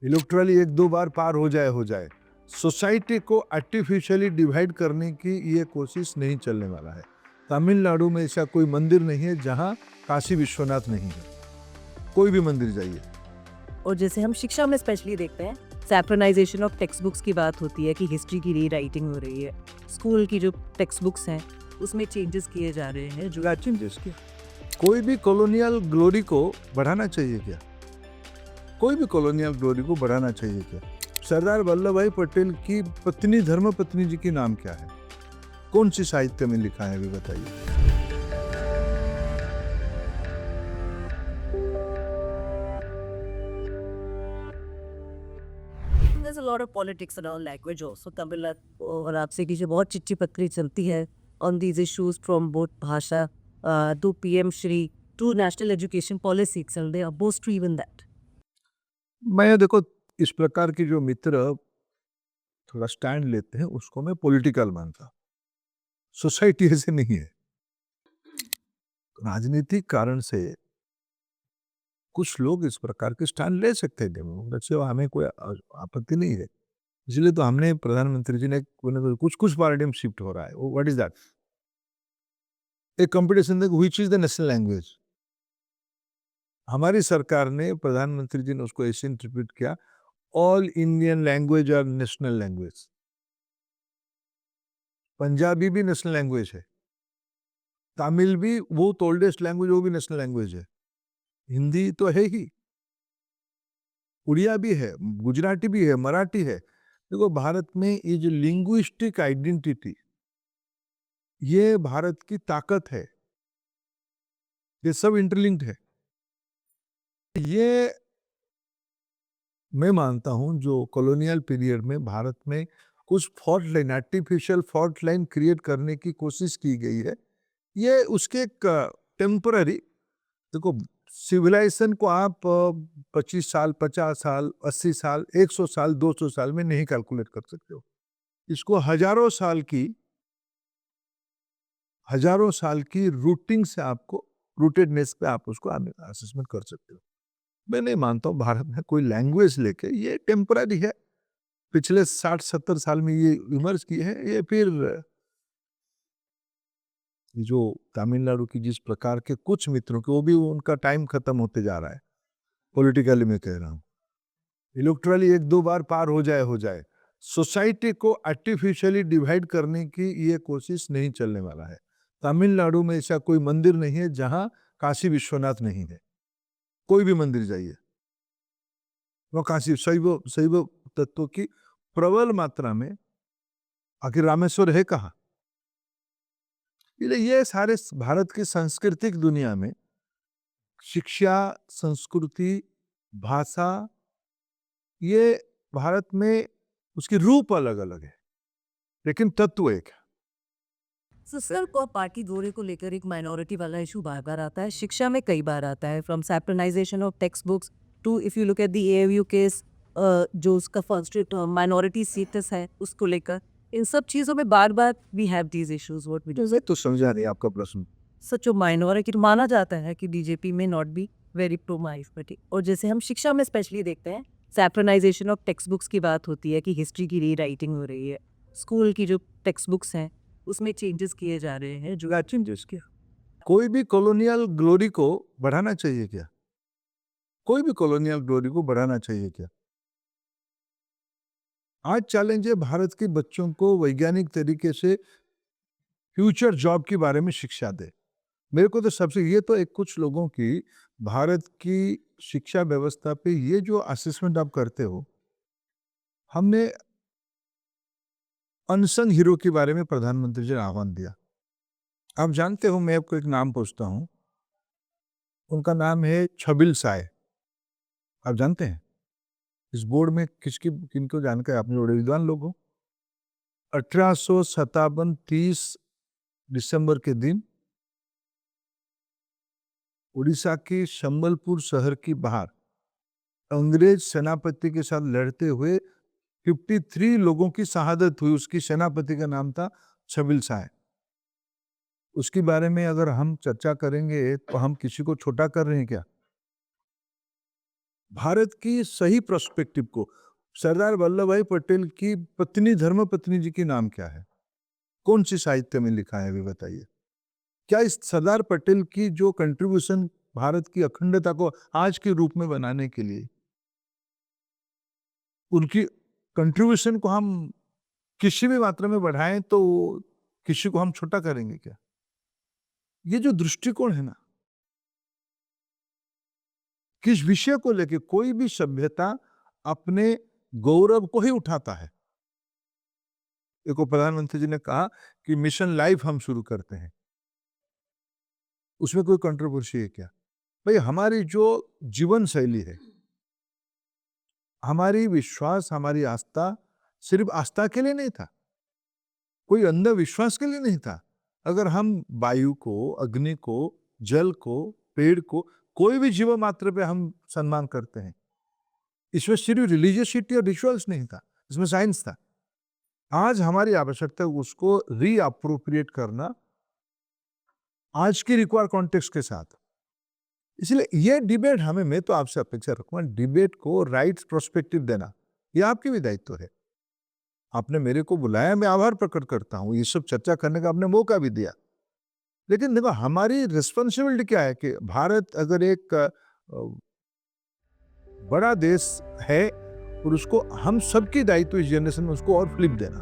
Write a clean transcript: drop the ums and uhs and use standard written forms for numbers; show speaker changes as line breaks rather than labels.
इलेक्ट्रली एक दो बार पार हो जाए। सोसाइटी को आर्टिफिशियली डिवाइड करने की ये कोशिश नहीं चलने वाला है। तमिलनाडु में ऐसा कोई मंदिर नहीं है जहाँ काशी विश्वनाथ नहीं है। कोई भी मंदिर जाइए।
और जैसे हम शिक्षा में स्पेशली देखते हैं, सैक्रोनाइजेशन ऑफ टेक्स्ट बुक्स की बात होती है कि हिस्ट्री की रीराइटिंग हो रही है। स्कूल की जो टेक्स्ट बुक्स हैं उसमें चेंजेस किए जा रहे हैं जो
जिसकी कोई भी कॉलोनियल ग्लोरी को बढ़ाना चाहिए क्या? कोई भी कॉलोनियल ग्लोरी को बढ़ाना चाहिए क्या? सरदार वल्लभ भाई पटेल की पत्नी धर्म पत्नी जी की नाम क्या है? कौन सी साहित्य में लिखा है अभी बताइए।
there's a lot of politics around language also. Tamil और आपसे की जो बहुत चिट्ठी पत्री चलती है on these issues from both भाषा to PM Shri to national education policy itself, they are opposed to even that.
मैं देखो इस प्रकार की जो मित्र थोड़ा स्टैंड लेते हैं उसको मैं पॉलिटिकल मानता। सोसाइटी ऐसे नहीं है। राजनीतिक कारण से कुछ लोग इस प्रकार के स्टैंड ले सकते हैं, वैसे हमें कोई आपत्ति नहीं है। इसलिए तो हमने प्रधानमंत्री जी ने कुछ पैराडाइम शिफ्ट हो रहा है। What is that? एक कंपटीशन देखो, which is the national language. हमारी सरकार ने, प्रधानमंत्री जी ने उसको ऐसे इंटरप्रेट किया, all Indian language are national language. Punjabi भी नेशनल लैंग्वेज है, तमिल भी, वो ओल्डेस्ट लैंग्वेज, वो भी नेशनल लैंग्वेज है। हिंदी तो है ही, उड़िया भी है, गुजराती भी है, मराठी है। देखो भारत में ये जो लिंग्विस्टिक आइडेंटिटी, ये भारत की ताकत है। ये सब इंटरलिंक्ड है। ये मैं मानता हूं जो कॉलोनियल पीरियड में भारत में कुछ fault line, artificial fault line create करने की कोशिश की गई है। ये उसके एक टेम्पररी, देखो सिविलाइजेशन को आप 25 साल, 50 साल, 80 साल, 100 साल, 200 साल में नहीं कैलकुलेट कर सकते हो। इसको हजारों साल की रूटिंग से आपको, रूटेडनेस पे आप उसको असेसमेंट कर सकते हो। मैं नहीं मानता हूँ भारत में कोई लैंग्वेज लेके, ये टेम्पररी है। पिछले 60-70 साल में ये इमर्ज की है। ये फिर जो तमिलनाडु की जिस प्रकार के कुछ मित्रों के, वो भी उनका टाइम खत्म होते जा रहा है। पॉलिटिकली मैं कह रहा हूँ, इलेक्ट्रली एक दो बार पार हो जाए। सोसाइटी को आर्टिफिशियली डिवाइड करने की ये कोशिश नहीं चलने वाला है। तमिलनाडु में ऐसा कोई मंदिर नहीं है जहां काशी विश्वनाथ नहीं है। कोई भी मंदिर जाइए, वो काशी शैव शैव तत्व की प्रबल मात्रा में। आखिर रामेश्वर है कहाँ? ये सारे भारत की सांस्कृतिक दुनिया में शिक्षा, संस्कृति, भाषा, ये भारत में उसकी रूप अलग अलग है, लेकिन तत्व एक है।
सर को पार्टी दौरे को लेकर एक माइनॉरिटी वाला इशू बार बार आता है, शिक्षा में कई बार आता है, from synchronization of text books to if you look at the AAVU case, जो उसका फर्स्ट माइनॉरिटी स्टेटस है उसको लेकर, इन सब चीज़ों में बार बार we have these issues. What we do?
मैं तो समझा नहीं आपका प्रश्न।
सच माइनॉरिटी माना जाता है कि बीजेपी में not be very pro minority. और जैसे हम शिक्षा में स्पेशली देखते हैं, सैक्रोनाइजेशन ऑफ टेक्स्ट बुक्स की बात होती है कि हिस्ट्री की रीराइटिंग हो रही है। स्कूल की जो टेक्स्ट बुक्स हैं उसमें चेंजेस किए जा रहे हैं जो
चेंजेस किया। कोई भी कॉलोनियल ग्लोरी को बढ़ाना चाहिए क्या? कोई भी कॉलोनियल ग्लोरी को बढ़ाना चाहिए क्या? आज चैलेंज है भारत के बच्चों को वैज्ञानिक तरीके से फ्यूचर जॉब के बारे में शिक्षा दे। मेरे को तो सबसे, ये तो एक कुछ लोगों की भारत की शिक्षा व्यवस्था पे ये जो असेसमेंट आप करते हो, हमने अनसंग हीरो के बारे में प्रधानमंत्री जी ने आह्वान दिया। आप जानते हो, मैं आपको एक नाम पूछता हूं, उनका नाम है छबिल साय। आप जानते हैं इस बोर्ड में किसकी किनको जानकर? आपने बड़े विद्वान लोग हो। 1857 30 दिसंबर के दिन उड़ीसा के संबलपुर शहर की बाहर अंग्रेज सेनापति के साथ लड़ते हुए 53 लोगों की शहादत हुई। उसकी सेनापति का नाम था छबिल साय। उसके बारे में अगर हम चर्चा करेंगे तो हम किसी को छोटा कर रहे हैं क्या? भारत की सही पर्सपेक्टिव को, सरदार वल्लभ भाई पटेल की पत्नी धर्मपत्नी जी की नाम क्या है? कौन सी साहित्य में लिखा है, अभी बताइए? क्या इस सरदार पटेल की जो कंट्रीब्यूशन भारत की अखंडता को आज के रूप में बनाने के लिए, उनकी कंट्रीब्यूशन को हम किसी भी मात्रा में बढ़ाएं तो किसी को हम छोटा करेंगे क्या? ये जो दृष्टिकोण है ना, किस विषय को लेके कोई भी सभ्यता अपने गौरव को ही उठाता है। देखो, प्रधानमंत्री जी ने कहा कि मिशन लाइफ हम शुरू करते हैं, उसमें कोई कंट्रोवर्सी है क्या? भाई, हमारी जो जीवन शैली है, हमारी विश्वास, हमारी आस्था सिर्फ आस्था के लिए नहीं था, कोई अंधविश्वास के लिए नहीं था। अगर हम वायु को, अग्नि को, जल को, पेड़ को, कोई भी जीव मात्र पे हम सम्मान करते हैं, इसमें सिर्फ रिलीजियसिटी और रिचुअल्स नहीं था, इसमें साइंस था। आज हमारी आवश्यकता है उसको रीअप्रोप्रिएट करना आज की रिक्वायर कॉन्टेक्स्ट के साथ। इसलिए ये डिबेट हमें, मैं तो आपसे अपेक्षा रखूंगा, डिबेट को राइट प्रोस्पेक्टिव देना, ये आपकी भी दायित्व है। आपने मेरे को बुलाया, मैं आभार प्रकट करता हूँ, ये सब चर्चा करने का आपने मौका भी दिया। लेकिन देखो, हमारी रिस्पॉन्सिबिलिटी क्या है कि भारत अगर एक बड़ा देश है और उसको हम सबकी दायित्व इस जनरेशन में उसको और फ्लिप देना।